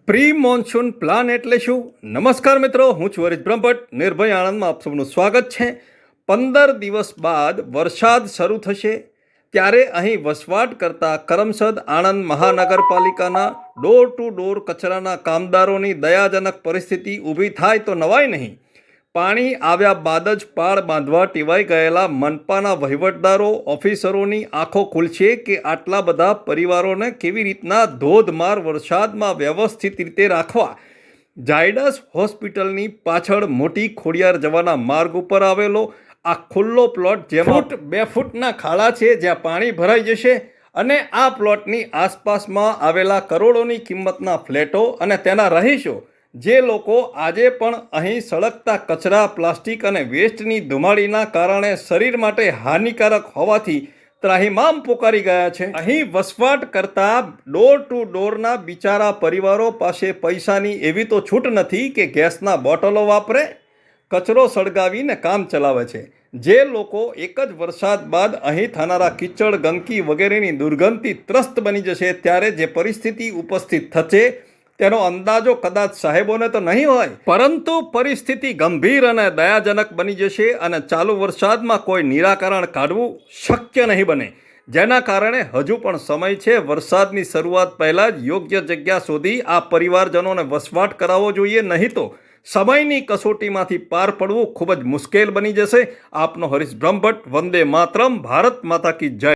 Pre monsoon plan એટલે શું? નમસ્કાર મિત્રો, હું છું હરીશ બ્રહ્મભટ્ટ. નિર્ભય આણંદમાં આપ સૌનું સ્વાગત છે. 15 દિવસ બાદ વરસાદ શરૂ થશે ત્યારે અહીં વસવાટ કરતા કરમસદ આણંદ મહાનગરપાલિકાના ડોર ટુ ડોર કચરાના કામદારોની દયાજનક પરિસ્થિતિ ઊભી થાય તો નવાય નહીં. પાણી આવ્યા બાદ જ પાળ બાંધવા ટેવાઈ ગયેલા મનપાના વહીવટદારો ઓફિસરોની આંખો ખુલશે કે આટલા બધા પરિવારોને કેવી રીતના ધોધમાર વરસાદમાં વ્યવસ્થિત રીતે રાખવા. ઝાયડસ હોસ્પિટલની પાછળ મોટી ખોડિયાર જવાના માર્ગ ઉપર આવેલો આ ખુલ્લો પ્લોટ જેમાં 2 ફૂટના ખાડા છે જ્યાં પાણી ભરાઈ જશે અને આ પ્લોટની આસપાસમાં આવેલા કરોડોની કિંમતના ફ્લેટો અને તેના રહીશો જે લોકો આજે પણ અહીં સળગતા કચરા, પ્લાસ્ટિક અને વેસ્ટની ધુમાડીના કારણે શરીર માટે હાનિકારક હોવાથી ત્રાહિમામ પોકારી ગયા છે. અહીં વસવાટ કરતા ડોર ટુ ડોરના બિચારા પરિવારો પાસે પૈસાની એવી તો છૂટ નથી કે ગેસના બોટલો વાપરે, કચરો સળગાવીને કામ ચલાવે છે. જે લોકો એક જ વરસાદ બાદ અહીં થનારા કીચડ, ગંદકી વગેરેની દુર્ગંધથી ત્રસ્ત બની જશે ત્યારે જે પરિસ્થિતિ ઉપસ્થિત થશે તેનો અંદાજો કદાચ સાહેબોને તો નહીં હોય, પરંતુ પરિસ્થિતિ ગંભીર અને દયાજનક બની જશે અને ચાલુ વરસાદમાં કોઈ નિરાકરણ કાઢવું શક્ય નહીં બને. જેના કારણે હજુ પણ સમય છે. વરસાદની શરૂઆત પહેલાં જ યોગ્ય જગ્યા શોધી આ પરિવારજનોને વસવાટ કરાવવો જોઈએ, નહીં તો સમયની કસોટીમાંથી પાર પડવું ખૂબ જ મુશ્કેલ બની જશે. આપનો હરીશ બ્રહ્મભટ્ટ. વંદે માતરમ. ભારત માતા કી જય.